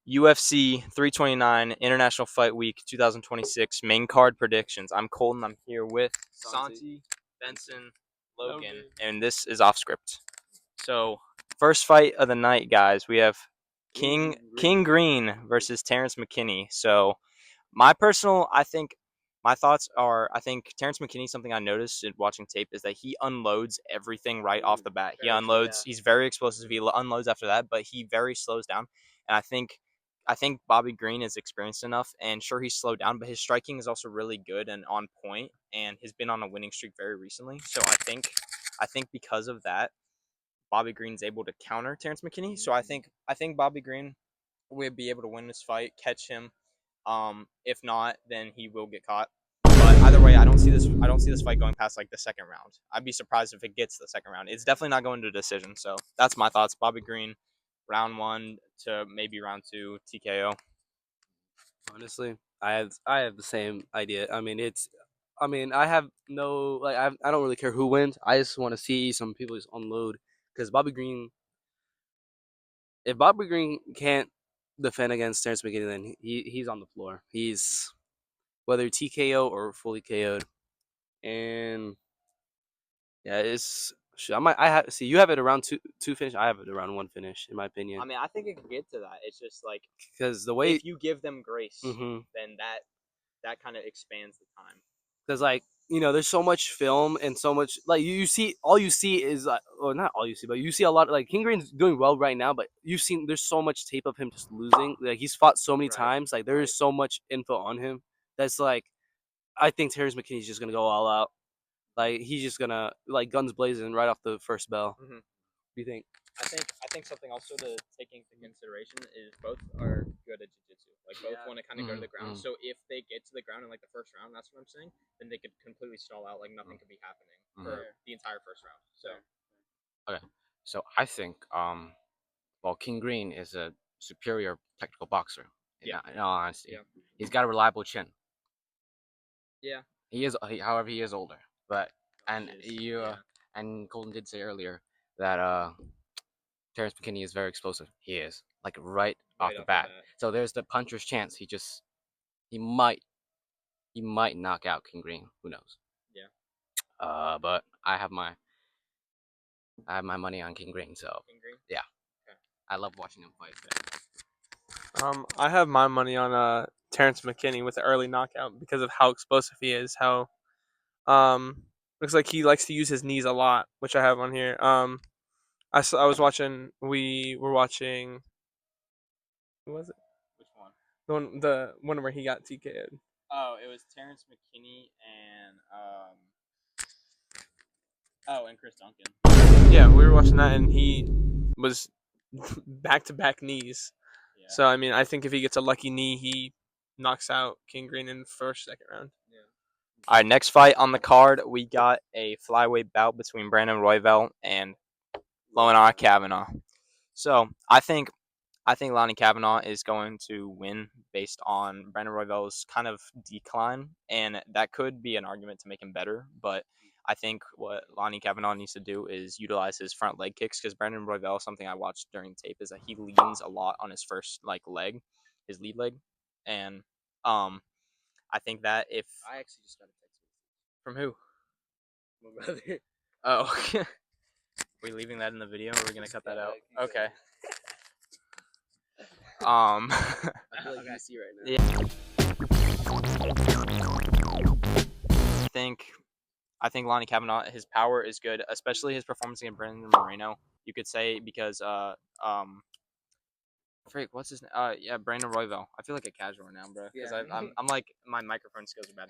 UFC 329 International Fight Week 2026 main card predictions. I'm Colton. I'm here with Santi, Benson, Logan, and this is off script. So, first fight of the night, guys. We have King Green versus Terrence McKinney. So, my thoughts are, I think Terrence McKinney, something I noticed in watching tape is that he unloads everything right off the bat. He unloads, he's very explosive. He unloads after that, but he very slows down. And I think Bobby Green is experienced enough, and sure he's slowed down, but his striking is also really good and on point, and has been on a winning streak very recently. So I think because of that, Bobby Green's able to counter Terrence McKinney. So I think Bobby Green will be able to win this fight, catch him. If not, then he will get caught. But either way, I don't see this fight going past like the second round. I'd be surprised if it gets to the second round. It's definitely not going to a decision. So that's my thoughts. Bobby Green, round one to maybe round two, TKO. Honestly, I have the same idea. I have no I don't really care who wins. I just want to see some people just unload because Bobby Green. If Bobby Green can't defend against Terrence McKinney, then he's on the floor. He's whether TKO or fully KO'd, and yeah, it's. I have see you have it around two finish. I have it around one finish in my opinion. I mean, I think it could get to that. It's just like Because the way if you give them grace, mhm. then that kind of expands the time. Because there's so much film and so much like you see all you see is well, not all you see, but you see a lot. Like King Green's doing well right now, but you've seen there's so much tape of him just losing. Like he's fought so many Right. times. Like there is so much info on him that's like I think Terrence McKinney's just gonna go all out. Like he's just gonna like guns blazing right off the first bell. Mm-hmm. What do you think? I think something also to take into consideration is both are good at jiu-jitsu. Like both want to kind of go to the ground. So if they get to the ground in like the first round, that's what I'm saying, then they could completely stall out. Like nothing could be happening for the entire first round. So Okay, so I think well, King Green is a superior technical boxer. In all honesty, Yeah. he's got a reliable chin. Yeah. However, he is older. But and Is, you yeah. and Colton did say earlier that Terrence McKinney is very explosive. He is like right off the bat. So there's the puncher's chance. He might knock out King Green. Who knows? Yeah. But I have my money on King Green. So King Green. yeah, Okay. I love watching him fight. I have my money on Terrence McKinney with the early knockout because of how explosive he is. How um looks like he likes to use his knees a lot, which I have on here. I was watching. We were watching. Who was it? Which one? The one where he got TK'd. Oh, it was Terrence McKinney and and Chris Duncan. Yeah, we were watching that, and he was back to back knees. Yeah. So I mean, I think if he gets a lucky knee, he knocks out King Green in the first, second round. Yeah. All right, next fight on the card, we got a flyweight bout between Brandon Royval and Lonnie Kavanaugh. So I think Lonnie Kavanaugh is going to win based on Brandon Royval's kind of decline, and that could be an argument to make him better. But I think what Lonnie Kavanaugh needs to do is utilize his front leg kicks because Brandon Royval, something I watched during tape, is that he leans a lot on his first leg, his lead leg, and I think that if I actually just got a text from who? my brother. Oh, are we leaving that in the video? Or are we gonna cut that out? Okay. I feel like you see right now. Yeah. I think Lonnie Kavanaugh, his power is good, especially his performance against Brandon Moreno. You could say because freak, what's his name? Yeah, Brandon Royval. I feel like a casual now, bro. Because I'm like my microphone skills are bad.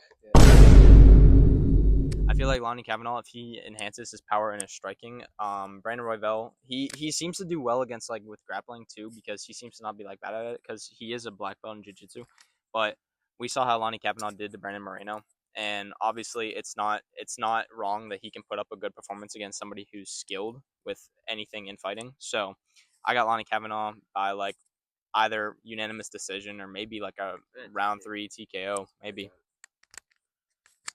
I feel like Lonnie Kavanaugh, if he enhances his power and his striking, Brandon Royval, he seems to do well against like with grappling too because he seems to not be like bad at it because he is a black belt in jiu-jitsu. But we saw how Lonnie Kavanaugh did to Brandon Moreno, and obviously it's not wrong that he can put up a good performance against somebody who's skilled with anything in fighting. So I got Lonnie Kavanaugh by like either unanimous decision or maybe like a round 3 TKO, maybe.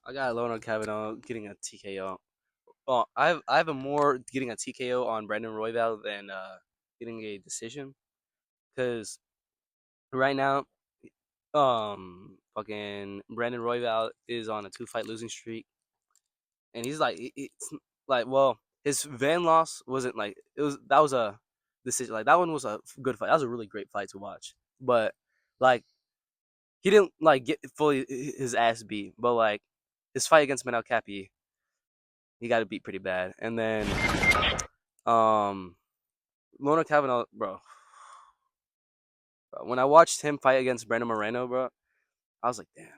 I got Lonnie Kavanaugh getting a TKO. Well, I have a more getting a TKO on Brandon Royval than getting a decision, because right now, fucking Brandon Royval is on a 2-fight losing streak, and he's like, it's like, well, his Van loss wasn't like that was a decision. Like that one was a good fight. That was a really great fight to watch, but like he didn't like get fully his ass beat, but like his fight against Manel Kape, he got beat pretty bad, and then um, Lona Kavanaugh, bro, when I watched him fight against Brandon Moreno, bro, I was like, damn.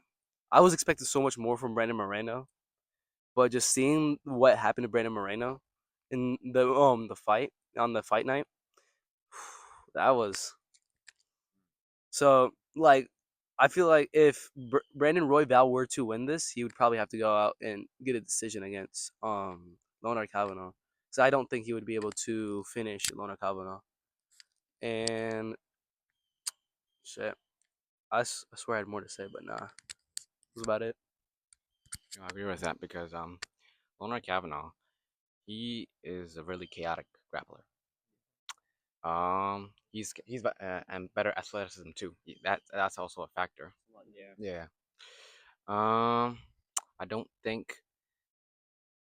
I was expecting so much more from Brandon Moreno, but just seeing what happened to Brandon Moreno in the fight on the fight night, that was so like I feel like if Brandon Royval were to win this, he would probably have to go out and get a decision against Leonard Kavanaugh. So I don't think he would be able to finish Leonard Kavanaugh. And shit, I swear I had more to say, but nah, that's about it. I agree with that because Leonard Kavanaugh, he is a really chaotic grappler. And better athleticism too. That's also a factor. Yeah. Um, I don't think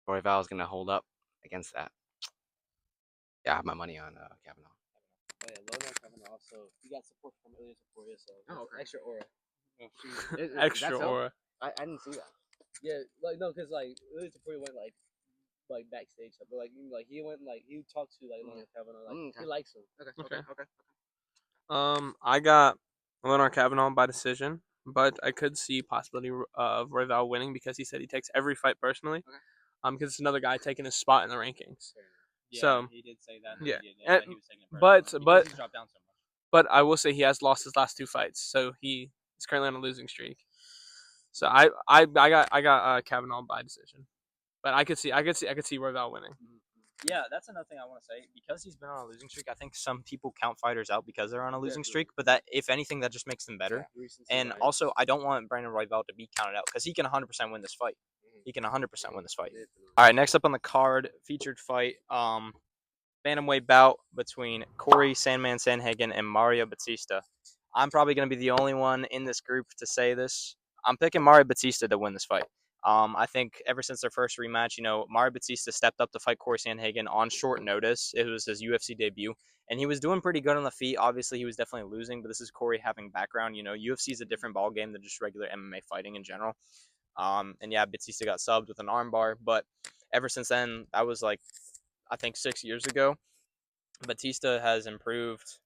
Royval is gonna hold up against that. Yeah, I have my money on Kavanaugh. Oh yeah, Leonard Kavanaugh also he got support from Ilya Taporia, so okay. extra aura. Extra aura. I didn't see that. Yeah, like no, cause like Ilya Taporia went like backstage, but like he went like he talked to like Leonard Kavanaugh, like Okay. he likes him. Okay. Okay. I got Leonard Kavanaugh by decision, but I could see possibility of Royval winning because he said he takes every fight personally. Okay. Because it's another guy taking his spot in the rankings. Yeah, So he did say that. yeah, That he was taking it but personally because but he's dropped down so much. but I will say he has lost his last 2 fights, so he is currently on a losing streak. So I got Kavanaugh by decision, but I could see Royval winning. Yeah, that's another thing I want to say. Because he's been on a losing streak, I think some people count fighters out because they're on a losing streak, but that, if anything, that just makes them better. And also, I don't want Brandon Royval to be counted out because he can 100% win this fight. He can 100% win this fight. All right, next up on the card, featured fight, bantamweight bout between Corey Sandman Sanhagen and Mario Batista. I'm probably going to be the only one in this group to say this. I'm picking Mario Batista to win this fight. I think ever since their first rematch, Mario Batista stepped up to fight Corey Sandhagen on short notice. It was his UFC debut, and he was doing pretty good on the feet. Obviously, he was definitely losing, but this is Corey having background. UFC is a different ball game than just regular MMA fighting in general. And yeah, Batista got subbed with an armbar, but ever since then, that was like, I think 6 years ago. Batista has improved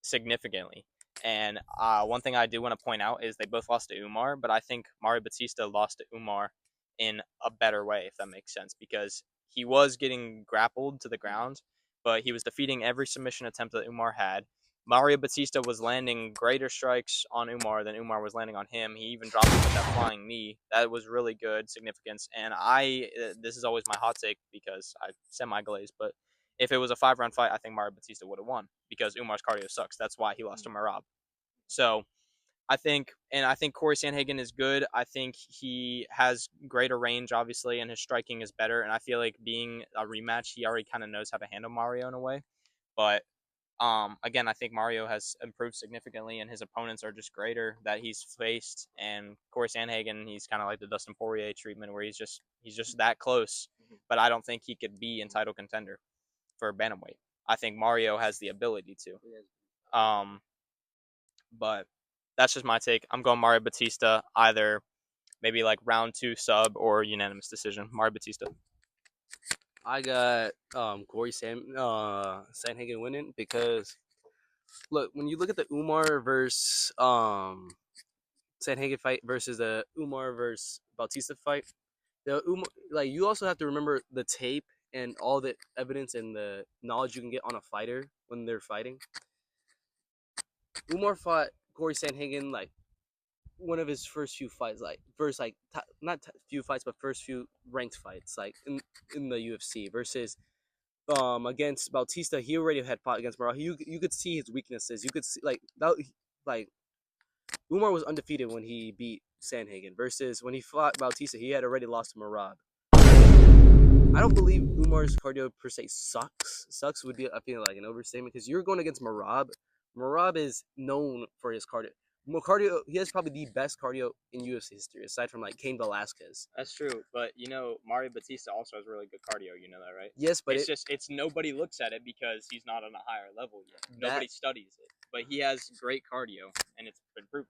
significantly. And one thing I do want to point out is they both lost to Umar, but I think Mario Batista lost to Umar in a better way, if that makes sense, because he was getting grappled to the ground, but he was defeating every submission attempt that Umar had. Mario Batista was landing greater strikes on Umar than Umar was landing on him. He even dropped him with that flying knee. That was really good significance. And this is always my hot take because I semi-glazed, but if it was a 5-round fight, I think Mario Batista would have won because Umar's cardio sucks. That's why he lost to Marab. So I think Corey Sandhagen is good. I think he has greater range, obviously, and his striking is better. And I feel like being a rematch, he already kind of knows how to handle Mario in a way. But again, I think Mario has improved significantly, and his opponents are just greater that he's faced. And Corey Sandhagen, he's kind of like the Dustin Poirier treatment, where he's just that close. But I don't think he could be in title contender for bantamweight. I think Mario has the ability to. But that's just my take. I'm going Mario Batista, either maybe like round 2 sub or unanimous decision. Mario Batista. I got Corey Sandhagen winning because look, when you look at the Umar versus Sandhagen fight versus the Umar versus Bautista fight, the Umar, like, you also have to remember the tape and all the evidence and the knowledge you can get on a fighter when they're fighting. Umar fought Corey Sandhagen like one of his first few fights, like first like few fights, but first few ranked fights, like in the UFC versus against Bautista. He already had fought against Morales. You could see his weaknesses. You could see like that, like Umar was undefeated when he beat Sandhagen versus when he fought Bautista, he had already lost to Marab. I don't believe Umar's cardio per se sucks. Sucks would be, I feel like, an overstatement because you're going against Marab. Merab is known for his cardio. Cardio, he has probably the best cardio in UFC history, aside from like Cain Velasquez. That's true, but Mario Batista also has really good cardio. You know that, right? Yes, but it's nobody looks at it because he's not on a higher level yet. Nobody studies it, but he has great cardio, and it's been proven.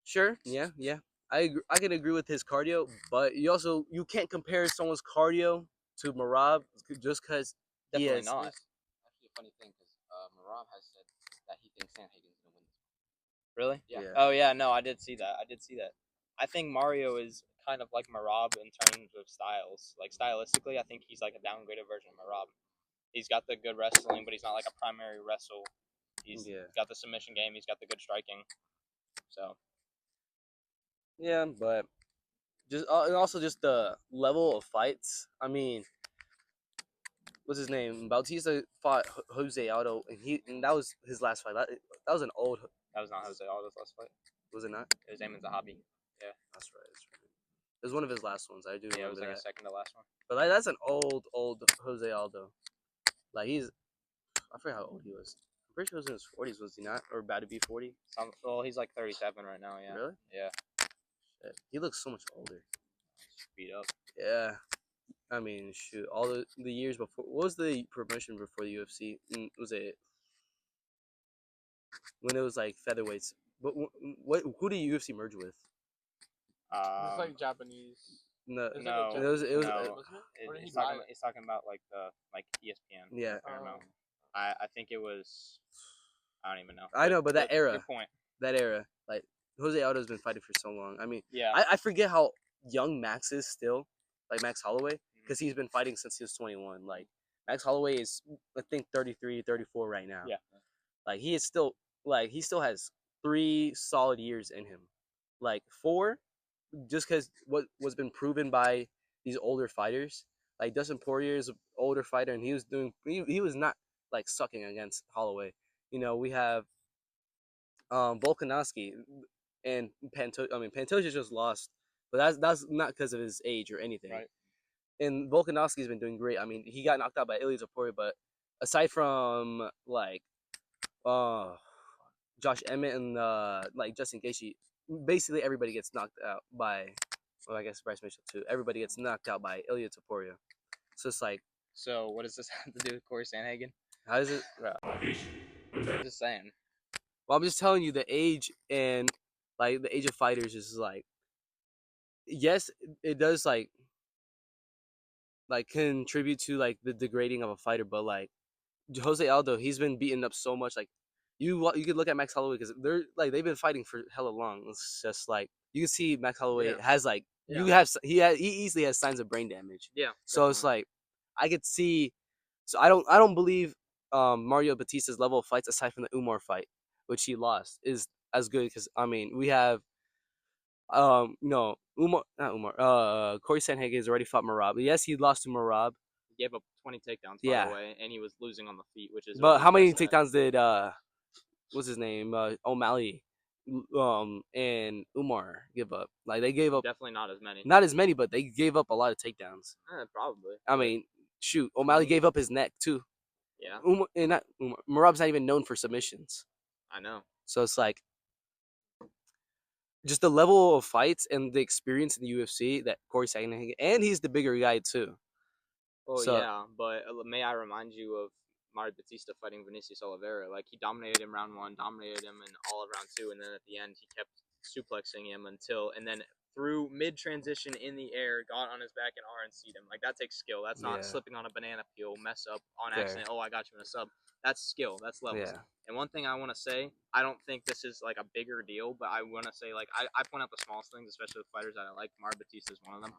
Sure, yeah. I can agree with his cardio, but you can't compare someone's cardio to Merab just because he Definitely is. not. Actually, a funny thing because Marab has said that he thinks Sanhagen's gonna win this. Really? Yeah. Oh yeah, no, I did see that. I think Mario is kind of like Marab in terms of styles. Like stylistically, I think he's like a downgraded version of Marab. He's got the good wrestling, but he's not like a primary wrestle. He's got the submission game. He's got the good striking. So Yeah, but just and also just the level of fights. I mean, what's his name? Bautista fought Jose Aldo, and that was his last fight. That was an old. that was not Jose Aldo's last fight. Was it not? It was Eamon Zahabi. Yeah, that's right. It was one of his last ones. I do remember it was like that. a second to last one. But like that's an old Jose Aldo. Like I forget how old he was. I'm pretty sure he was in his 40s, was he not? Or about to be 40? Well, he's like 37 right now. Yeah. Really? Yeah. Shit. He looks so much older. Beat up. Yeah. I mean, shoot. All the years before. What was the promotion before the UFC? Was it when it was like featherweights? But who did UFC merge with? It's like Japanese. No, It was no. It's talking about like the ESPN. Yeah. I don't know. I think it was. I don't even know. I know, but that era. Good point. That era, like Jose Aldo's been fighting for so long. I mean, yeah. I forget how young Max is still, like Max Holloway, because he's been fighting since he was 21. Like Max Holloway is, I think, 33, 34 right now. Yeah. Like he still has 3 solid years in him. Like 4, just because what's been proven by these older fighters. Like Dustin Poirier is an older fighter, and he was not like sucking against Holloway. We have Volkanovski and Pantoja just lost, but that's not because of his age or anything. Right. And Volkanovski's been doing great. I mean, he got knocked out by Ilia Topuria, but aside from like, Josh Emmett and like Justin Gaethje, basically everybody gets knocked out by. Well, I guess Bryce Mitchell too. Everybody gets knocked out by Ilia Topuria. So it's like. So what does this have to do with Corey Sandhagen? How is it? Just saying. Well, I'm just telling you the age and like the age of fighters is like, yes, it does like contribute to like the degrading of a fighter, but like Jose Aldo, he's been beaten up so much. Like you could look at Max Holloway because they've been fighting for hella long. It's just like you can see Max Holloway has like he easily has signs of brain damage. Yeah. So definitely. It's like I could see. So I don't believe Mario Batista's level of fights aside from the Umar fight, which he lost, is as good because I mean we have Corey Sandhagen has already fought Merab. Yes, he lost to Merab. He gave up 20 takedowns by the way, and he was losing on the feet, which is. But how many takedowns did what's his name O'Malley and Umar give up? Like they gave up definitely not as many. Not as many, but they gave up a lot of takedowns. Probably. I mean, shoot, O'Malley gave up his neck too. Yeah. Merab's not even known for submissions. I know. So it's like just the level of fights and the experience in the UFC that Corey Sandhagen, and he's the bigger guy too. Oh yeah, but may I remind you of Mario Batista fighting Vinicius Oliveira? Like he dominated him round 1, dominated him in all of round 2, and then at the end he kept suplexing him and then through mid transition in the air, got on his back and RNC'd him. Like that takes skill. That's not slipping on a banana peel, mess up on accident. Oh, I got you in a sub. That's skill. That's levels. Yeah. And one thing I want to say, I don't think this is like a bigger deal, but I want to say like I point out the smallest things, especially with fighters that I like. Mario Batista is one of them.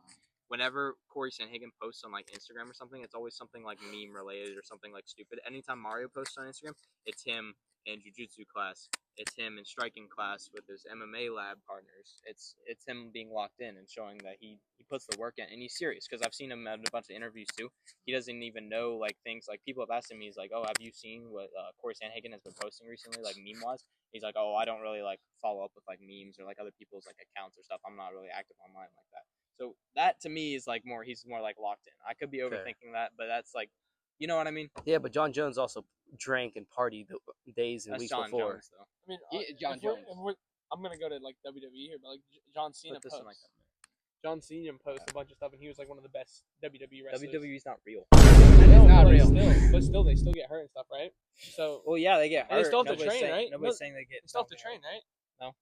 Whenever Corey Sandhagen posts on like Instagram or something, it's always something like meme related or something like stupid. Anytime Mario posts on Instagram, it's him in jiu-jitsu class. It's him in striking class with his MMA lab partners. It's him being locked in and showing that he puts the work in and he's serious. Because I've seen him at a bunch of interviews too. He doesn't even know like things like people have asked him. He's like, "Oh, have you seen what Corey Sandhagen has been posting recently, like meme wise?" He's like, "Oh, I don't really like follow up with like memes or like other people's like accounts or stuff. I'm not really active online like that." So that to me is like he's more like locked in. I could be overthinking that, but that's like You know what I mean? Yeah, but John Jones also drank and partied the days and That's weeks John before. Jones, though. I mean, John Jones. I'm gonna go to like WWE here, but like John Cena Put this posts. in like John Cena posts a bunch of stuff, and he was like one of the best WWE wrestlers. WWE's not real. That is not but real. Still, they still get hurt and stuff, right? So Well, yeah, they get hurt. and they still have to Nobody's train, saying, right? Nobody's saying they get. They still have to train, right? No.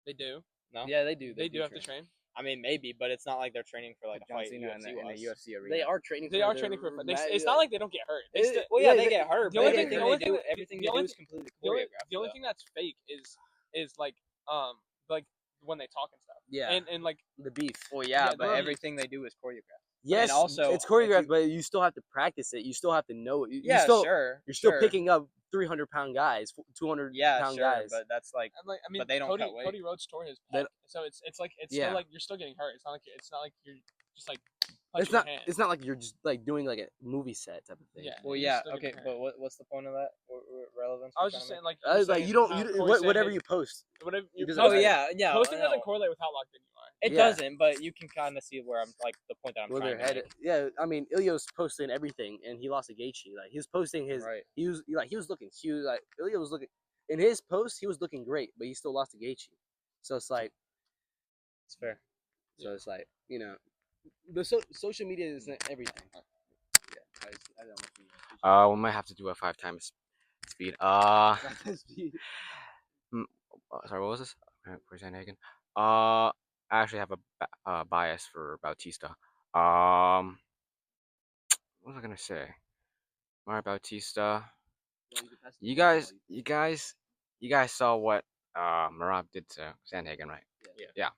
They do. No. Yeah, they do. They do have to train. I mean, maybe, but it's not like they're training for like a John fight. Cena in the UFC-wise. UFC arena. They are training. They for are their training for. match. It's not like they don't get hurt. Well, yeah, they get hurt, the but only thing- everything the only they do, thing- everything the they do only is thing- completely The only, choreographed. the only though. thing that's fake is like when they talk and stuff. Yeah. And like The beef. Well, yeah, Yeah, but they're- everything they do is choreographed. Yes, also, it's if choreographed, you- but you still have to practice it. You still have to know it. Yeah, You're still sure. picking up 300-pound guys, 200-pound sure, guys. but that's like and like I mean, But they don't Cody cut weight. Cody Rhodes tore his They pec, so it's Yeah. still like you're still getting hurt. It's not like you're just like It's punching not. your hand. It's not like you're just like doing like a movie set type of thing. Yeah. well, you're yeah, still okay, getting but hurt. what's the point of that? What relevance? I we're was trying just to saying like I was like, you don't. Whatever you post. whatever you Because make? of Oh the yeah, yeah. posting I doesn't know. correlate with how locked in you are. It Yeah. doesn't, but you can kind of see where I'm like the point that I'm Where trying they're to headed. make. Yeah, I mean, Ilya's posting everything, and he lost to Gaethje. Like he was posting his. Right. He was looking huge. Like Ilya was looking in his post. He was looking great, but he still lost to Gaethje. So it's like. It's fair. So it's like the social media isn't everything. Yeah, I don't know. We might have to do a 5 times speed. Sorry, what was this? For Sanhagen. I actually have a bias for Bautista. What was I gonna say? Mario Bautista. You guys saw what Marab did to Sanhagen, right? Yeah.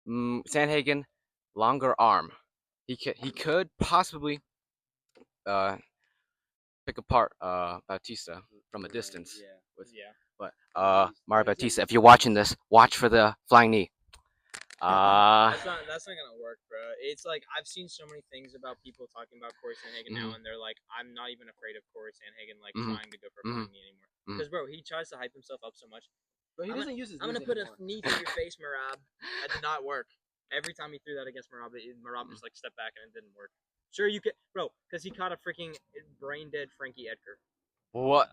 Sanhagen, longer arm. He could possibly pick apart Bautista from a distance. Yeah. But Mario Bautista, if you're watching this, watch for the flying knee. That's not gonna work, bro. It's like I've seen so many things about people talking about Corey Sandhagen now, and they're like, I'm not even afraid of Corey Sandhagen like trying to go for a flying knee anymore. Because bro, he tries to hype himself up so much. But he I'm doesn't use his. I'm gonna knees put a anymore. knee to your face, Marab. That did not work. Every time he threw that against Marab, Marab just like stepped back and it didn't work. Sure, you could, bro, because he caught a freaking brain dead Frankie Edgar. What?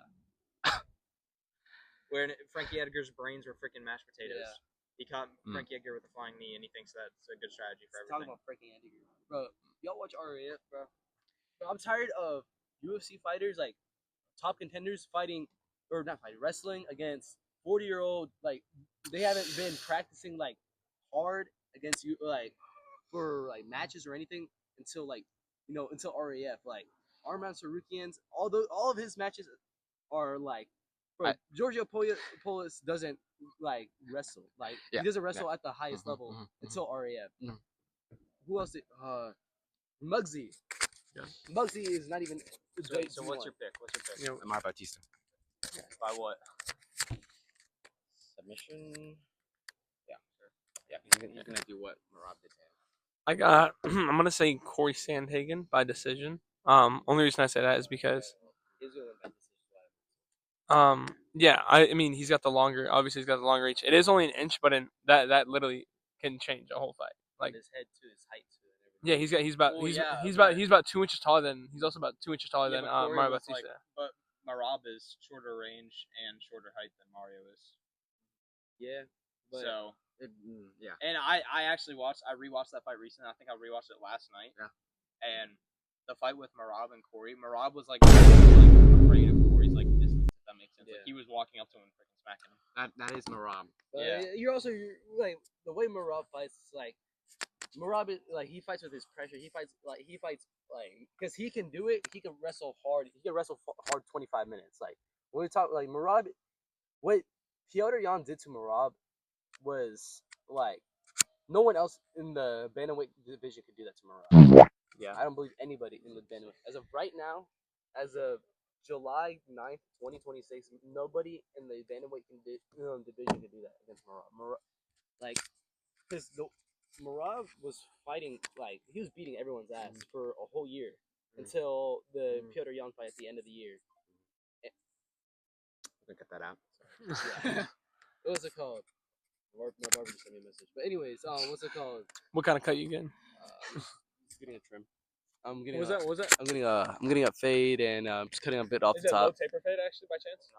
Where Frankie Edgar's brains were freaking mashed potatoes. Yeah. He caught Frankie Edgar with a flying knee, and he thinks that's a good strategy for Talking everything. about freaking Andy, bro. Y'all watch RAF, bro. I'm tired of UFC fighters like top contenders fighting, or not fighting, wrestling against 40-year-old. Like they haven't been practicing like hard against you, like for like matches or anything until until RAF. Like Arman Sarukian's, all of his matches are like. Bro, Giorgio Polis doesn't like wrestle. Like he doesn't wrestle at the highest level until RAF. Who else? Muggsy. Yeah. Muggsy is not even. So what's your pick? Mario Bautista. By what? Submission. Yeah, he's gonna do what Marab did to him. I got. I'm gonna say Corey Sandhagen by decision. Only reason I say that is because. Yeah, I mean he's got the longer. Obviously, he's got the longer reach. It is only an inch, but that literally can change a whole fight. Like his head to his height too. yeah, he's about Well, yeah, he's but- about 2 inches taller than. He's also about 2 inches taller Yeah, than but Corey Mario was, Bautista. but Marab is shorter range and shorter height than Mario is. Yeah. But So Yeah. and I rewatched that fight recently. I think I rewatched it last night. Yeah. And the fight with Marab and Corey, Marab was like afraid of Corey's like distance, if that makes sense. Yeah. Like he was walking up to him and freaking smacking him. That is Marab. But Yeah. you're like the way Marab fights. Like Marab, like he fights with his pressure. He fights because he can do it. He can wrestle hard. He can wrestle hard 25 minutes. Like when we talk like Marab, what Piotr Jan did to Marab was like no one else in the bantamweight division could do that to Marab. Yeah. I don't believe anybody in the bantamweight as of right now, as of July 9th, 2026, nobody in the bantamweight division can do that against Marab. Like, because Marab was fighting, like, he was beating everyone's ass for a whole year until the Piotr Jan fight at the end of the year. Look at that out. Yeah. What was it called? My barber just sent me a message. But anyways, what's it called? What kind of cut you getting? He's getting a trim. I'm getting. What was that? I'm getting a fade and just cutting a bit off Is the it low top. taper fade actually by chance?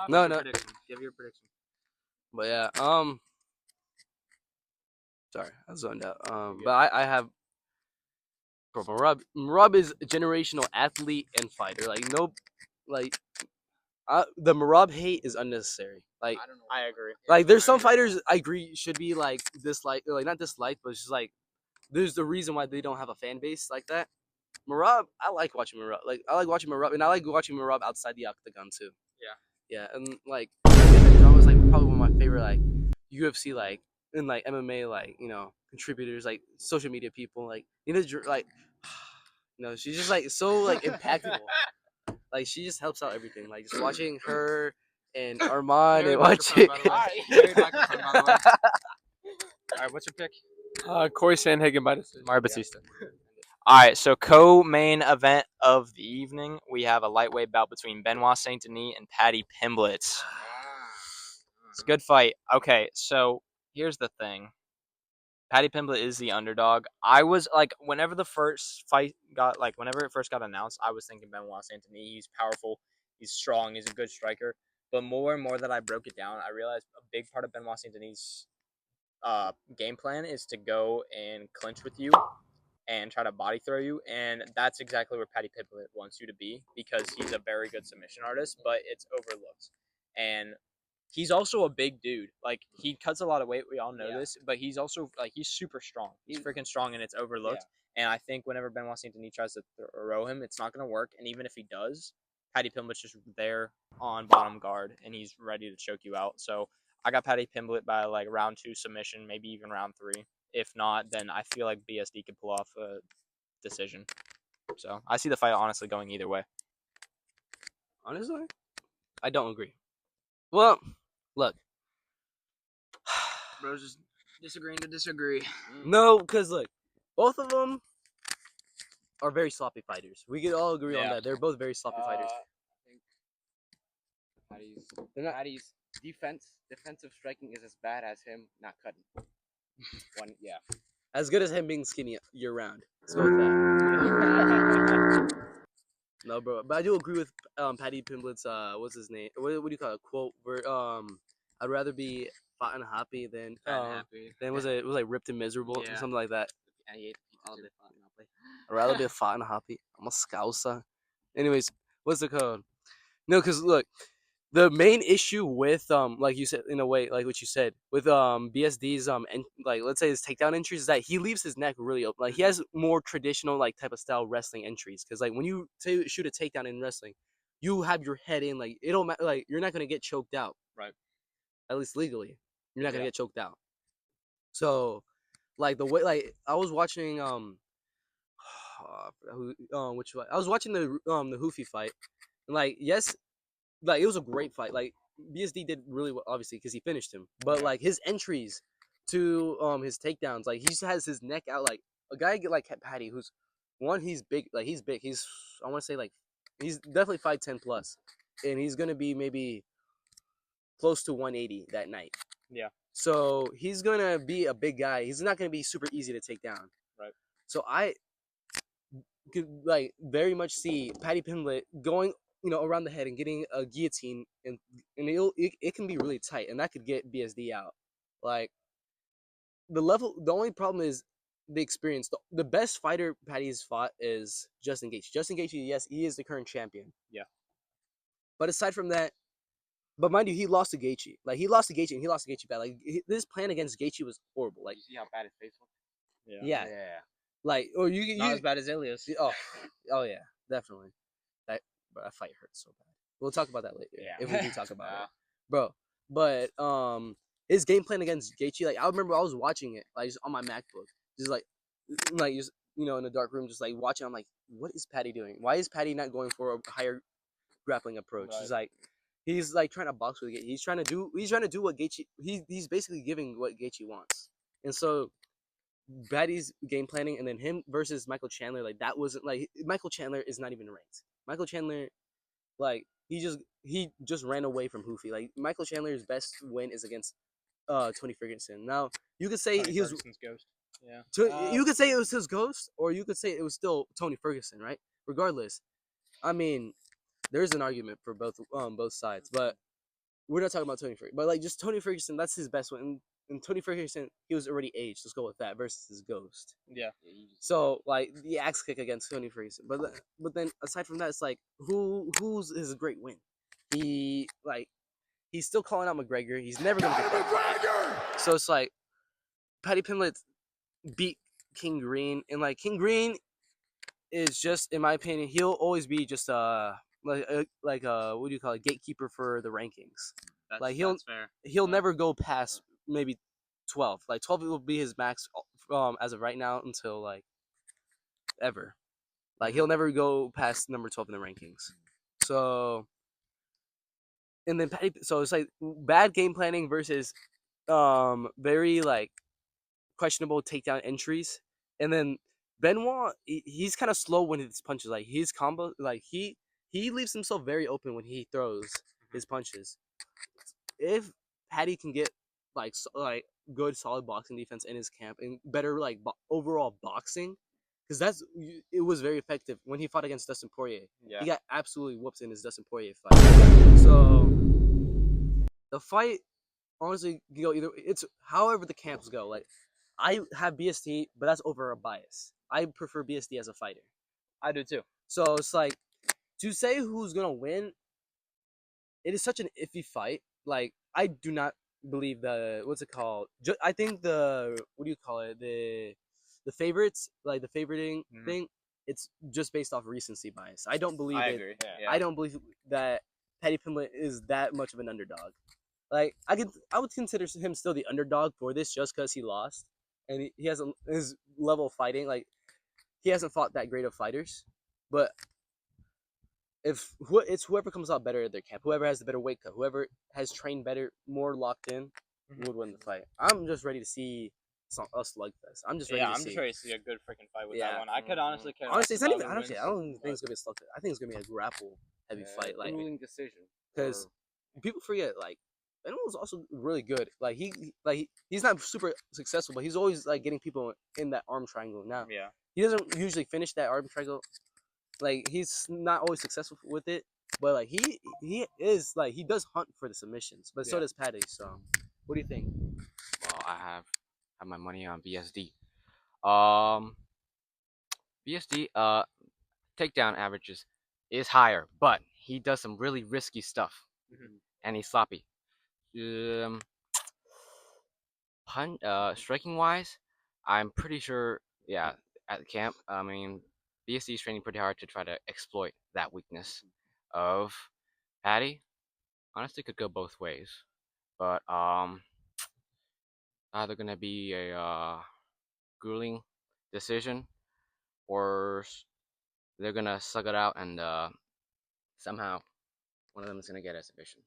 No, no. Give your prediction. But yeah, sorry, I zoned out. But I have. Bro, Marab is a generational athlete and fighter. Like no, like the Marab hate is unnecessary. Like I agree. like there's some fighters I agree should be like disliked, like not disliked, but it's just like there's the reason why they don't have a fan base like that. Marab, I like watching Marab. Like I like watching Marab, and I like watching Marab outside the octagon too. Yeah, and like John was like probably one of my favorite like UFC like and like MMA like contributors like social media people like like she's just like so like impactful. Like she just helps out everything. Like just watching her and Armand and watching. All right, what's your pick? Corey Sandhagen by decision. Mario Batista. All right, so co-main event of the evening, we have a lightweight bout between Benoit Saint Denis and Paddy Pimblett. It's a good fight. Okay, so here's the thing. Paddy Pimblett is the underdog. I was like, whenever the first fight whenever it first got announced, I was thinking Benoit Saint Denis. He's powerful, he's strong, he's a good striker. But more and more that I broke it down, I realized a big part of Benoit Saint Denis' game plan is to go and clinch with you and try to body throw you, and that's exactly where Paddy Pimblett wants you to be because he's a very good submission artist, but it's overlooked. And he's also a big dude. Like he cuts a lot of weight, we all know this, but he's also like he's super strong. He's freaking strong, and it's overlooked. And I think whenever Benoit Saint Denis tries to throw him, it's not going to work. And even if he does, Paddy Pimblett's just there on bottom guard, and he's ready to choke you out. So I got Paddy Pimblett by like round 2 submission, maybe even round 3. If not, then I feel like BSD could pull off a decision. So I see the fight honestly going either way. Honestly, I don't agree. Well, look, Bro's just disagreeing to disagree. no, because look, both of them are very sloppy fighters. We could all agree on that. They're both very sloppy fighters. I think Paddy's defensive striking is as bad as him not cutting. As good as him being skinny year round. Let's go with that. No, bro, but I do agree with Paddy Pimblett's what's his name? What do you call it? Quote where I'd rather be fat and happy than was it like ripped and miserable or something like that. And he ate pizza too. I'd rather be fat and happy. I'm a scouser. Anyways, what's the code? No, because look, the main issue with like you said in a way like what you said with BSD's and like let's say his takedown entries is that he leaves his neck really open. Like he has more traditional like type of style wrestling entries because like when you shoot a takedown in wrestling, you have your head in like it don't matter like you're not gonna get choked out, right? At least legally, you're not gonna get choked out. So like the way like I was watching which one? I was watching the Hoofy fight and like yes. Like it was a great fight. Like BSD did really well, obviously, because he finished him. But like his entries to his takedowns, like he just has his neck out. Like a guy like Paddy, who's he's big. Like he's big. He's I want to say like he's definitely 5'10" plus, and he's gonna be maybe close to 180 that night. Yeah. So he's gonna be a big guy. He's not gonna be super easy to take down. Right. So I could like very much see Paddy Pimblett going around the head and getting a guillotine and it can be really tight and that could get BSD out. Like the only problem is the experience. The best fighter Paddy's fought is Justin Gaethje. Justin Gaethje, yes, he is the current champion. Yeah. But aside from that, but mind you, he lost to Gaethje. Like he lost to Gaethje and he lost to Gaethje bad. Like this plan against Gaethje was horrible. Like you see how bad his face was? Yeah. Like or you Not as bad as Ilias. Oh yeah, definitely. That fight hurt so bad. We'll talk about that later. Yeah. If we do talk about it, bro. But his game plan against Gaethje, like I remember I was watching it like just on my MacBook, just like just in a dark room, just like watching. I'm like, what is Paddy doing? Why is Paddy not going for a higher grappling approach? Right. He's like trying to box with Gaethje. He's trying to do what Gaethje. He's basically giving what Gaethje wants, and so. Paddy's game planning and then him versus Michael Chandler, like that wasn't like Michael Chandler is not even ranked. Michael Chandler, like he just ran away from Hoofy. Like Michael Chandler's best win is against Tony Ferguson. Now you could say he was Ferguson's ghost. Yeah. You could say it was his ghost, or you could say it was still Tony Ferguson, right? Regardless, I mean, there's an argument for both sides, but we're not talking about Tony Ferguson. But like just Tony Ferguson, that's his best one. And Tony Ferguson, he was already aged. Let's go with that versus his ghost. Yeah. So like the axe kick against Tony Ferguson, but then aside from that, it's like who's his great win? He's still calling out McGregor. He's never gonna get that. So it's like Paddy Pimblett beat King Green, and like King Green is just, in my opinion, he'll always be just like what do you call it, gatekeeper for the rankings. Like that's fair. He'll never go past maybe 12. Like 12 will be his max as of right now until like ever. Like he'll never go past number 12 in the rankings. So and then so it's like bad game planning versus very like questionable takedown entries. And then Benoit, he's kind of slow when his punches. Like his combo, like he leaves himself very open when he throws his punches. If Paddy can get like good solid boxing defense in his camp and better like overall boxing, because it was very effective when he fought against Dustin Poirier. Yeah. He got absolutely whooped in his Dustin Poirier fight. So the fight honestly can go either. It's however the camps go. Like I have BST, but that's over a bias. I prefer BST as a fighter. I do too. So it's like to say who's gonna win. It is such an iffy fight. Like I do not believe what's it called? I think what do you call it? The favorites, like the favoriting thing. It's just based off recency bias. I don't believe I agree. Yeah. I don't believe that Paddy Pimblett is that much of an underdog. Like I would consider him still the underdog for this just because he lost, and he has his level of fighting. Like he hasn't fought that great of fighters, but it's whoever comes out better at their camp, whoever has the better weight cut, whoever has trained better, more locked in, would win the fight. I'm just ready to see a slugfest. I'm just ready. I'm just ready to see a good freaking fight with that one. I could honestly care. Honestly, it's not even. I don't think it's gonna be a slugfest. I think it's gonna be a grapple heavy fight, like ruling decision. because people forget like Benoit was also really good. Like he's not super successful, but he's always like getting people in that arm triangle. Now he doesn't usually finish that arm triangle. Like he's not always successful with it, but like he is like he does hunt for the submissions, but so does Paddy. So, what do you think? Well, I have my money on BSD. BSD takedown averages is higher, but he does some really risky stuff, and he's sloppy. Striking wise, I'm pretty sure. Yeah, at the camp, I mean, BSD is training pretty hard to try to exploit that weakness of Paddy. Honestly, could go both ways, but either gonna be a grueling decision, or they're gonna suck it out and somehow one of them is gonna get a submission.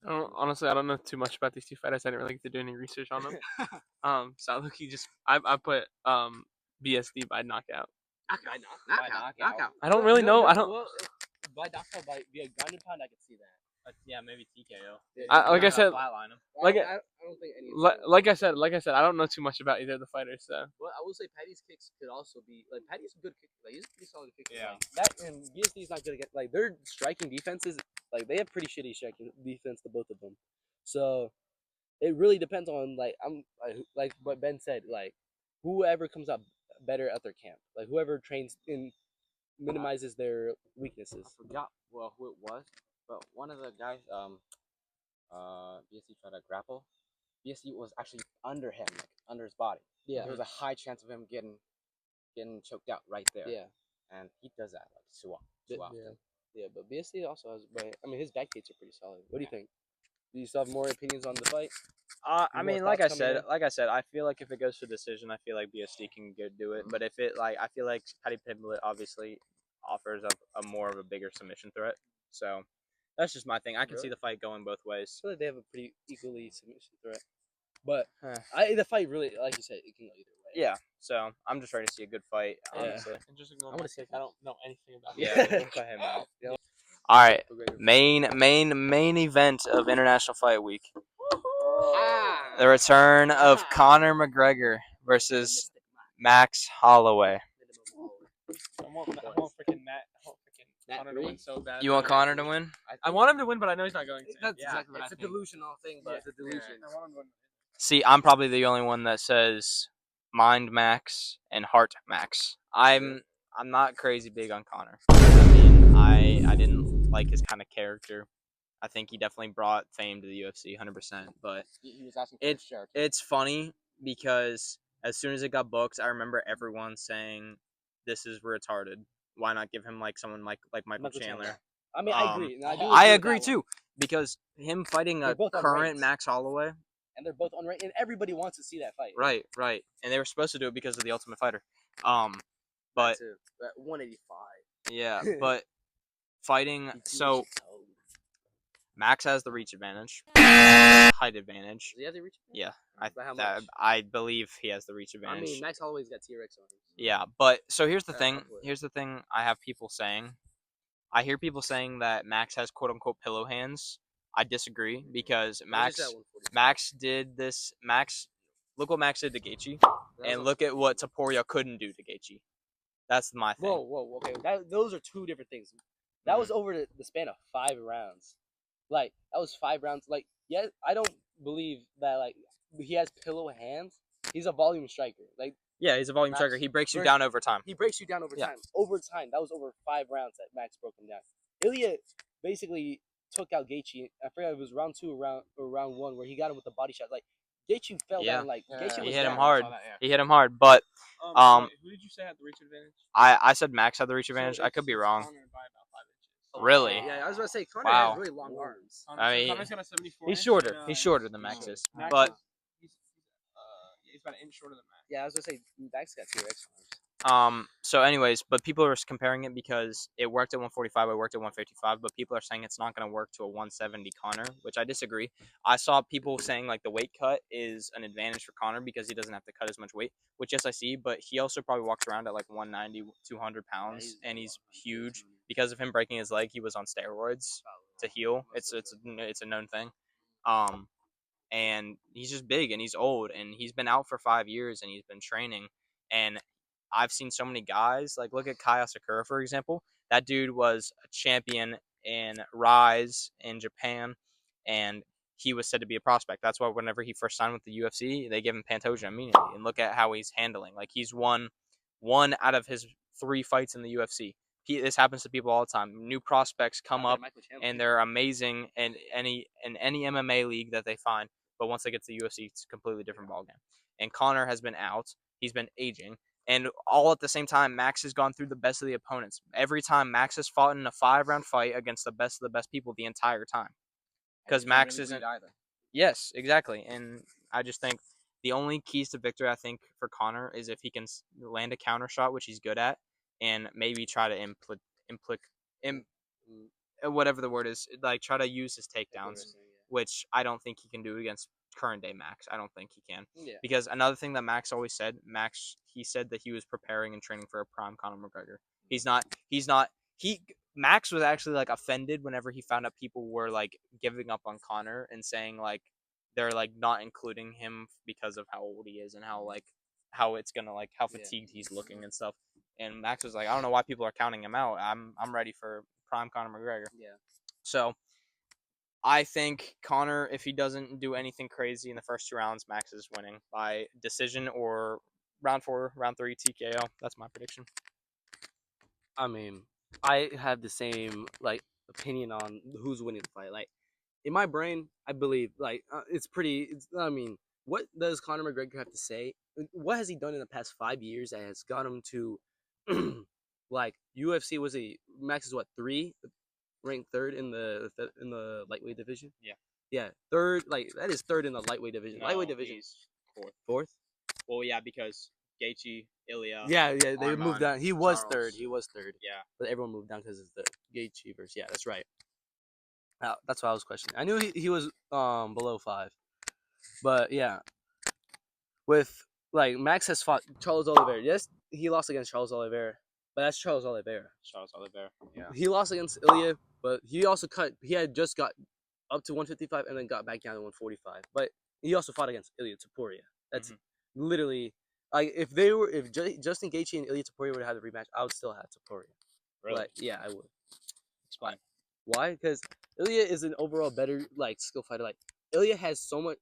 Honestly, I don't know too much about these two fighters. I didn't really get to do any research on them. So look, I put BSD by knockout. Knockout. I don't really know. I don't. Well, by knockout, via ground and pound, I could see that. Yeah, maybe TKO. Like I said, like I don't think any. like I said, I don't know too much about either of the fighters. So Well, I will say Paddy's kicks could also be like Paddy's a good kicker. Like he's a pretty solid kicker. Yeah. Like, that and BSD's not gonna get like their striking defenses. Like they have pretty shitty striking defense to both of them. So it really depends on like what Ben said. Like whoever comes out better at their camp. Like whoever trains and minimizes their weaknesses. I forgot who it was, but one of the guys BSD tried to grapple. BSD was actually under him, like under his body. Yeah. There was a high chance of him getting choked out right there. Yeah. And he does that like so often. Yeah, but BSD also has. I mean, his back dates are pretty solid. What do you think? Do you still have more opinions on the fight? I mean, like I said, I feel like if it goes to decision, I feel like BSD can do it. But if it I feel like Paddy Pimblett obviously offers a more of a bigger submission threat. So that's just my thing. I can see the fight going both ways. I feel like they have a pretty equally submission threat. But the fight really, like you said, it can go either way. Yeah. So I'm just ready to see a good fight. Honestly. and just ignore my take. I don't know anything about it. Yeah. Go ahead, man. All right. Main event of International Fight Week. The return of Conor McGregor versus Max Holloway. I want freaking Connor to win so bad. You want Conor to win? I want him to win, but I know he's not going to. That's exactly what I think. It's a delusional thing, but it's a delusion. I want him to win. See, I'm probably the only one that says mind Max and heart Max. I'm not crazy big on Conor. I mean, I didn't like his kind of character. I think he definitely brought fame to the UFC, 100%. But He was asking for his share. it's funny because as soon as it got booked, I remember everyone saying, "This is retarded. Why not give him like someone like Michael Chandler?" I mean, I agree. I agree too, because him fighting They're a both current unranked. Max Holloway. And they're both unranked, and everybody wants to see that fight. Right. And they were supposed to do it because of the Ultimate Fighter. But at 185. yeah, but fighting, so Max has the reach advantage, height advantage. Does he have the reach? Yeah, By how much? I believe he has the reach advantage. I mean, Max Holloway's got TRX on him. Yeah, but so here's the thing. Here's the thing. I have people saying. I hear people saying that Max has quote unquote pillow hands. I disagree because Max did this. Look what Max did to Gaethje, and look at what Topuria couldn't do to Gaethje. That's my thing. Whoa, okay. Those are two different things. That was over the span of 5 rounds. Like, that was 5 rounds. Like, yeah, I don't believe that, like, he has pillow hands. He's a volume striker. Like, yeah, he's a volume striker. He breaks you down over time. He breaks you down over time. Over time. That was over 5 rounds that Max broke him down. Ilya basically took out Gaethje. I forgot it was round 2 or round 1 where he got him with the body shot. Like, Gaethje fell down. Like, Gaethje was hit him down. hard. He hit him hard, but who did you say had the reach advantage? I said Max had the reach advantage. I could be wrong. Really? Yeah, I was about to say Conor Wow. has really long arms. I mean, Connor's got a 74. he's shorter. He's shorter than Max is, but he's about an inch shorter than Max. Yeah, I was gonna say Max got TRX arms. So anyways, but people are comparing it because it worked at 145, it worked at 155, but people are saying it's not going to work to a 170 Conor, which I disagree. I saw people saying like the weight cut is an advantage for Conor because he doesn't have to cut as much weight, which yes I see, but he also probably walks around at like 190, 200 pounds, and he's huge because of him breaking his leg. He was on steroids to heal. It's a known thing. And he's just big and he's old and he's been out for 5 years and he's been training. And I've seen so many guys, like look at Kaya Sakura, for example. That dude was a champion in Rise in Japan, and he was said to be a prospect. That's why whenever he first signed with the UFC, they give him Pantoja immediately. And look at how he's handling. Like he's won 1 out of his 3 fights in the UFC. This happens to people all the time. New prospects come up and they're amazing in any MMA league that they find. But once they get to the UFC, it's a completely different ballgame. And Conor has been out. He's been aging. And all at the same time, Max has gone through the best of the opponents. Every time Max has fought in a 5-round fight against the best of the best people the entire time. Because Max isn't either. Yes, exactly. And I just think the only keys to victory, I think, for Conor is if he can land a counter shot, which he's good at, and maybe try to whatever the word is, like try to use his takedowns, which I don't think he can do against current day Max. I don't think he can. Yeah. Because another thing that Max always said, he said that he was preparing and training for a prime Conor McGregor. Max was actually like offended whenever he found out people were like giving up on Conor and saying like they're like not including him because of how old he is and how it's gonna like how fatigued he's looking and stuff. And Max was like, I don't know why people are counting him out. I'm ready for prime Conor McGregor. Yeah. So I think Conor, if he doesn't do anything crazy in the first 2 rounds, Max is winning by decision or round 4, round 3 TKO. That's my prediction. I mean, I have the same like opinion on who's winning the fight. Like in my brain, I believe like I mean, what does Conor McGregor have to say? What has he done in the past 5 years that has got him to like UFC was Max is what 3, ranked 3rd in the lightweight division. Yeah, 3rd. Like that is 3rd in the lightweight division. Lightweight division. He's 4th. Well, yeah, because Gaethje, Ilya. Yeah, they moved down. He was 3rd. Yeah, but everyone moved down because of the Gaethje versus. Yeah, that's right. That's what I was questioning. I knew he was below 5, but yeah, with like Max has fought Charles Oliveira. Yes, he lost against Charles Oliveira, but that's Charles Oliveira. Yeah. He lost against Ilya, but he also cut. He had just got up to 155 and then got back down to 145. But He also fought against Ilya Topuria. That's Mm-hmm. literally if Justin Gaethje and Ilya Topuria would have had a rematch, I would still have Topuria. Really? But yeah, I would. Explain. Why? Because Ilya is an overall better skill fighter. Like Ilya had so much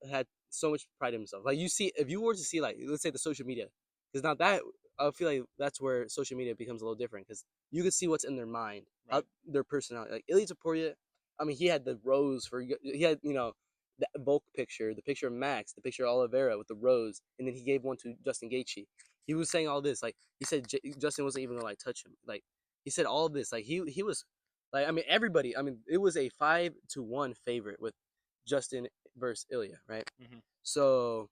pride in himself. Like you see, if you were to see let's say the social media, because now that I feel like that's where social media becomes a little different because you can see what's in their mind, Right. their personality. Like Ilya Topuria, I mean, he had the rose he had the Volk picture, the picture of Max, the picture of Oliveira with the rose, and then he gave one to Justin Gaethje. He was saying all this, he said Justin wasn't even gonna touch him. He said all of this, he was I mean, everybody. I mean, it was a 5-1 favorite with Justin versus Ilya, right? Mm-hmm. So,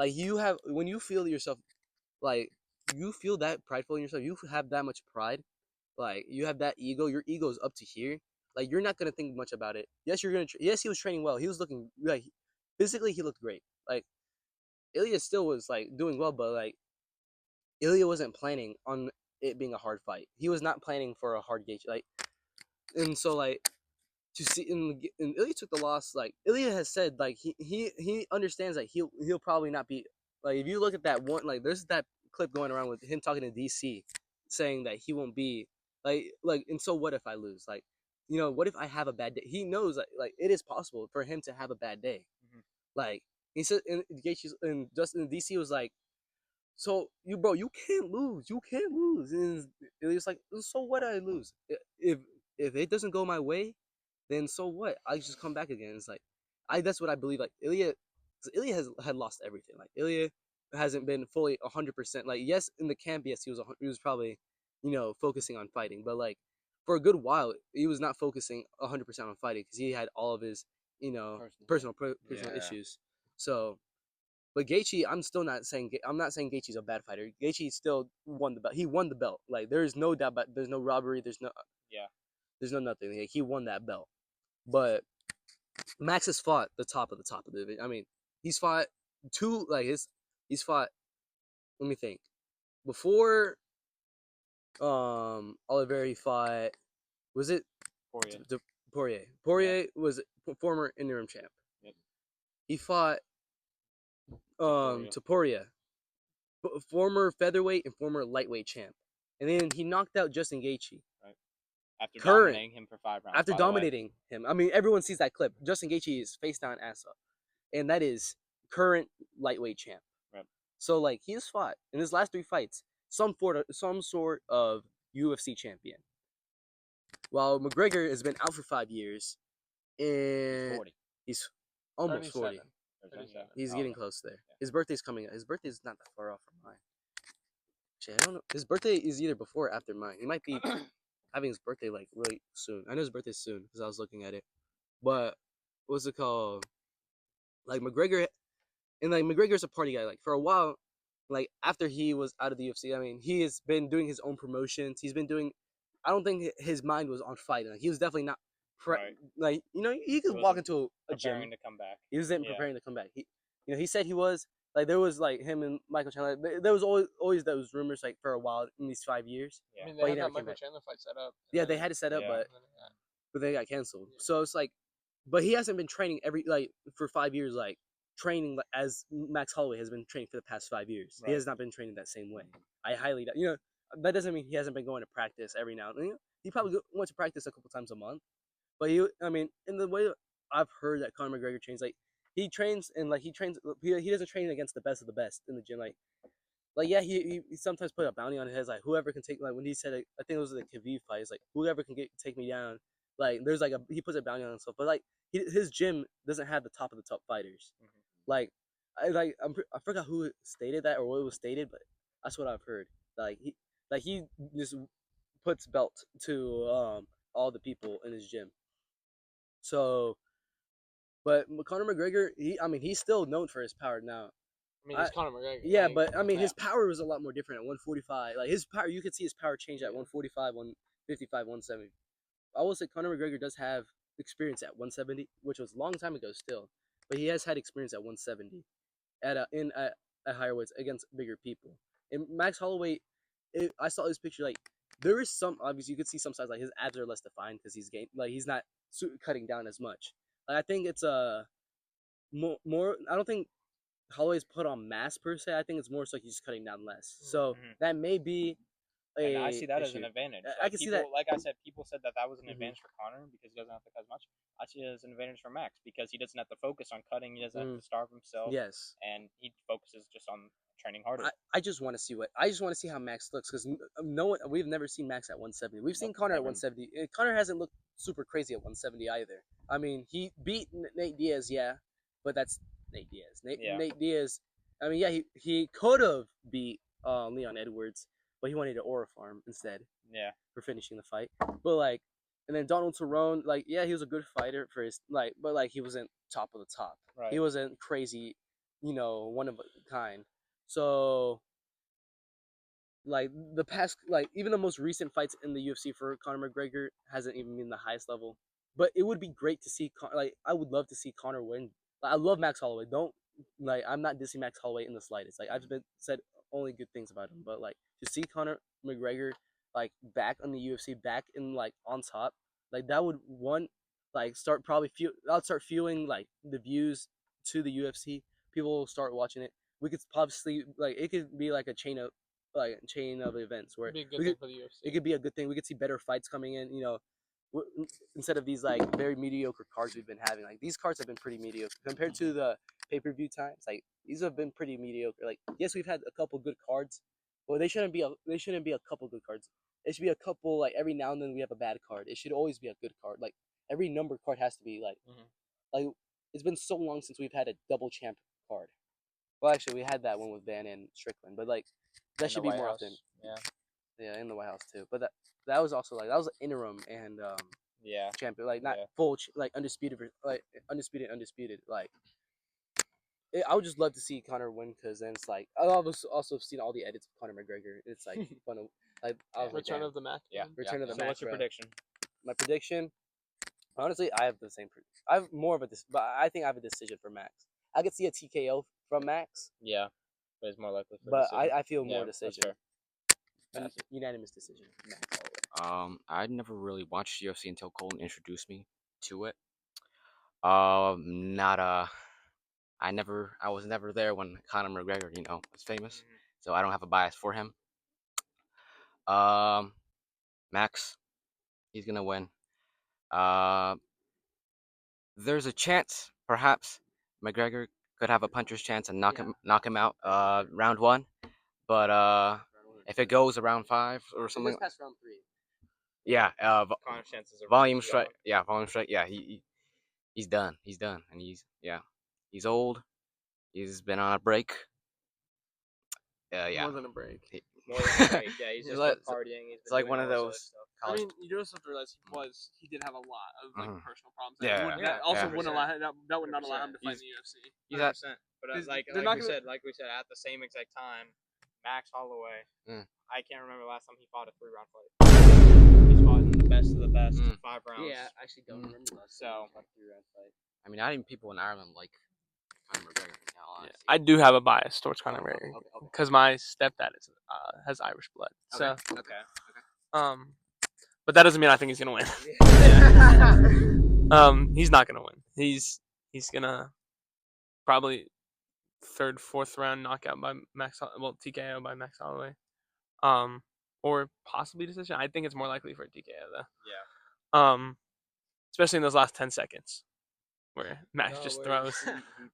you have when you feel yourself, you feel that prideful in yourself. You have that much pride, you have that ego. Your ego is up to here. You're not gonna think much about it. Yes, you're gonna. Yes, he was training well. He was looking physically. He looked great. Ilya still was doing well, but Ilya wasn't planning on it being a hard fight. He was not planning for a hard gauge. And so to see and Ilya took the loss. Ilya has said he understands that he'll probably not be if you look at that one there's that clip going around with him talking to DC saying that he won't be and so what if I lose what if I have a bad day. He knows it is possible for him to have a bad day. Mm-hmm. He said and Justin DC was so you can't lose and Ilya's so what I lose if it doesn't go my way then so what? I just come back again. It's that's what I believe. Ilya had lost everything. Ilya hasn't been fully 100%. Yes, in the camp, yes, he was probably, focusing on fighting, but for a good while, he was not focusing 100% on fighting because he had all of his, personal issues. So, but Gaethje, I'm not saying Gaethje's a bad fighter. Gaethje still won the belt. He won the belt. There's no doubt, but there's no robbery. There's no nothing. He won that belt. But Max has fought the top of the division. I mean, he's fought he's fought. Let me think. Before Oliveira, he fought. Was it Poirier? Poirier was former interim champ. Yep. He fought Topuria, former featherweight and former lightweight champ, and then he knocked out Justin Gaethje. Right. After dominating him for 5 rounds. After dominating him, I mean, everyone sees that clip. Justin Gaethje is face down, ass up, and that is current lightweight champ. Right. So he has fought in his last 3 fights some sort of UFC champion. While McGregor has been out for 5 years, and he's almost 40. 37. He's getting close there. Yeah. His birthday's coming up. His birthday's not that far off from mine. Actually, I don't know. His birthday is either before or after mine. He might be having his birthday really soon. I know his birthday's soon because I was looking at it. But what's it called? McGregor, and McGregor's a party guy. For a while, after he was out of the UFC, I mean, he has been doing his own promotions. He's been doing. I don't think his mind was on fighting. He was definitely not. Right. You could walk into a gym. Preparing to come back. He wasn't preparing to come back. He said he was. There was him and Michael Chandler. There was always those rumors for a while in these 5 years. Yeah. I mean, they had that Michael Chandler fight set up. Yeah, they had it set up, but they got canceled. Yeah. So it's but he hasn't been training for 5 years, training as Max Holloway has been training for the past 5 years. Right. He has not been training that same way. I highly doubt. That doesn't mean he hasn't been going to practice every now and then. He probably went to practice a couple times a month. But in the way I've heard that Conor McGregor trains, he trains and he doesn't train against the best of the best in the gym. He sometimes put a bounty on his head, whoever can take when he said I think it was the Khabib fight, it's whoever can take me down. There's he puts a bounty on himself, but his gym doesn't have the top of the top fighters. Mm-hmm. I forgot who stated that or what was stated, but that's what I've heard. He just puts belt to all the people in his gym. So, but Conor McGregor, he's still known for his power now. I mean, it's Conor McGregor. Yeah, but his power was a lot more different at 145. His power, you could see his power change at 145, 155, 170. I will say Conor McGregor does have experience at 170, which was a long time ago still, but he has had experience at 170 at higher weights against bigger people. And Max Holloway, I saw his picture. There is some obviously you could see some sides his abs are less defined because he's not cutting down as much. I think it's more. I don't think Holloway's put on mass per se. I think it's more so he's cutting down less. So that may be and I see that as an issue. advantage. I Like can see people, that. like I said, people said that was an Mhm. advantage for Connor because he doesn't have to cut as much. I see it as an advantage for Max because he doesn't have to focus on cutting. He doesn't have to starve himself, Yes. and he focuses just on training harder. I just want to see how Max looks because no one we've never seen Max at 170. We've seen Connor at 170. Connor hasn't looked super crazy at 170 either. I mean, he beat Nate Diaz, yeah, but that's Nate Diaz. Nate Diaz. I mean, yeah, he could have beat Leon Edwards, but he wanted an aura farm instead. Yeah. For finishing the fight, but like, and then Donald Cerrone, like, yeah, he was a good fighter for his but like he wasn't top of the top. Right. He wasn't crazy, one of a kind. So, like the past, like even the most recent fights in the UFC for Conor McGregor hasn't even been the highest level. But it would be great to see, I would love to see Conor win. Like, I love Max Holloway. Don't I'm not dissing Max Holloway in the slightest. Like I've been said only good things about him, but like to see Conor McGregor like back on the UFC, back in like on top, like that would start probably I'll start fueling like the views to the UFC. People will start watching it. We could possibly it could be like a chain of events where It'd be a good thing for the UFC. it could be a good thing. We could see better fights coming in. Instead of these like very mediocre cards we've been having. Like these cards have been pretty mediocre compared to the pay-per-view times. Like these have been pretty mediocre. Like yes, we've had a couple good cards, but they shouldn't be a couple good cards. It should be a couple like every now and then we have a bad card. It should always be a good card. Like every number card has to be like it's been so long since we've had a double champ card. Well, actually, we had that one with Van and Strickland, but like that should be more often. Yeah, in the White House too. But that was also that was an interim and champion, like not full like undisputed undisputed. Like I would just love to see Conor win because then it's like I also seen all the edits of Conor McGregor. It's like fun to like I was Return like, of the Mac. Return of the So Mac. what's your prediction? My prediction, honestly, I have the same. I have more of a but I think I have a decision for Max. I could see a TKO from Max. Yeah, but it's more likely. But I feel more decision. That's Unanimous decision. Max Holloway. I never really watched UFC until Colton introduced me to it. Not I was never there when Conor McGregor, was famous, so I don't have a bias for him. Max, he's gonna win. There's a chance, perhaps, McGregor could have a puncher's chance and knock him out, round 1. But if it goes around 5 or something, past round 3. Yeah, Connor's chances are volume strike. Yeah, volume strike. Yeah, he's done. He's done, and he's old. He's been on a break. Yeah. More than a break. More than a break. Yeah, he's just been partying. It's like one of those. I mean, you also have to realize he did have a lot of personal problems. Yeah, that also wouldn't allow him. That would not allow him to fight in the UFC. 100%. But like we said, at the same exact time, Max Holloway. I can't remember the last time he fought a 3-round fight. He's fought in the best of the best 5 rounds. Yeah, I actually don't remember the last time he fought a 3-round fight. I mean, not even people in Ireland like Conor McGregor. I do have a bias towards Conor McGregor because my stepdad has Irish blood. So but that doesn't mean I think he's gonna win. He's not gonna win. He's gonna probably 3rd, 4th round knockout by TKO by Max Holloway, or possibly decision. I think it's more likely for a TKO though. Yeah. Especially in those last 10 seconds where Max just throws.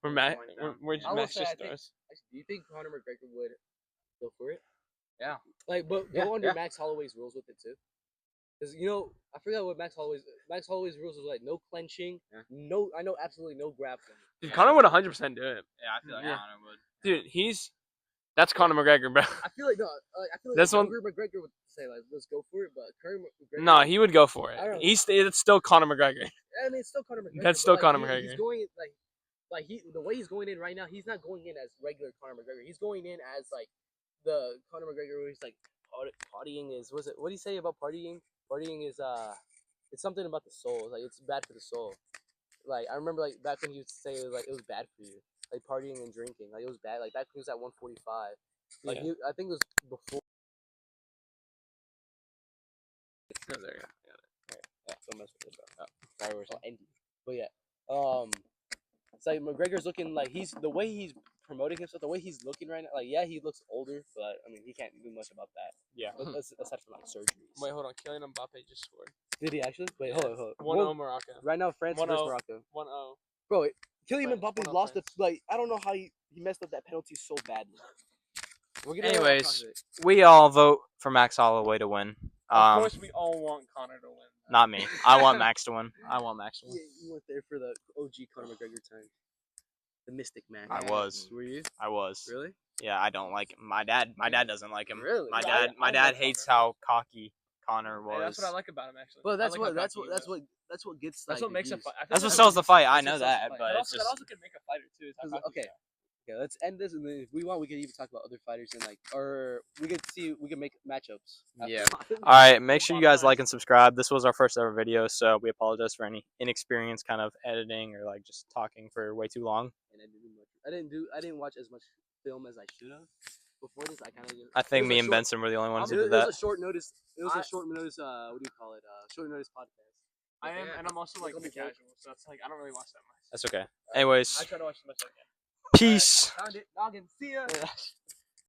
Where Max just throws. Do you think Conor McGregor would go for it? Yeah. Like, but go under Max Holloway's rules with it too. Because I forgot what Max Holloway's rules was like. No clenching. No, I know absolutely no grappling. Dude, Conor would 100% do it. Yeah, I feel like Conor would. Dude, that's Conor McGregor, bro. I feel like that's one. McGregor would say like, let's go for it, but Conor McGregor. No, he would go for it. It's still Conor McGregor. I mean, it's still Conor McGregor. That's still Conor McGregor. He's going the way he's going in right now. He's not going in as regular Conor McGregor. He's going in as like the Conor McGregor where he's like partying is. What do you say about partying? Partying is it's something about the soul. Like it's bad for the soul. Like I remember like back when he would say it was bad for you. Like partying and drinking. Like it was bad. Like back when he was at 145. Like I think it was before. No, there you go. Yeah, don't mess with it, bro. Sorry, we're so ending. But yeah, It's like McGregor's looking like the way he's promoting himself, the way he's looking right now. Like, yeah, he looks older, but I mean, he can't do much about that. Yeah. Aside from like surgeries. Wait, hold on. Kylian Mbappe just scored. Did he actually? Wait, Yeah. hold on. 1-0 Morocco. Right now, France 1-0. versus Morocco. 1-0. Bro, Kylian France, Mbappe 1-0 lost France. like I don't know how he messed up that penalty so badly. Anyways, we all vote for Max Holloway to win. Of course, we all want Connor to win. Not me. I want Max to win. I want Max to win. Yeah, you went there for the OG Conor McGregor time. The Mystic Man. I was. Were you? I was. Really? Yeah, I don't like him. My dad doesn't like him. Really? My Yeah, dad I dad love hates Connor. how cocky Connor was. Hey, that's what I like about him, actually. Well, I like how cocky he was. that's what gets. That's like, what makes a views. fight. That's what sells the fight. I know That's what sells that, the fight. but That it's also, just that also can make a fighter too. Is how 'Cause- cocky okay. Okay, let's end this, and then if we want, we can even talk about other fighters and like, or we can make matchups. Yeah. all right. Make sure you guys like and subscribe. This was our first ever video, so we apologize for any inexperience kind of editing or like just talking for way too long. And I didn't watch as much film as I should have. Before this, I kind of. I think me and Benson were the only ones who did It that. was a short notice. It was a short notice. What do you call it? Short notice podcast. I am, Yeah. and I'm also like Look the at me, casual, so it's like I don't really watch that much. That's okay. Anyways, I try to watch as much as I can. peace. Found it. Noggin. See ya.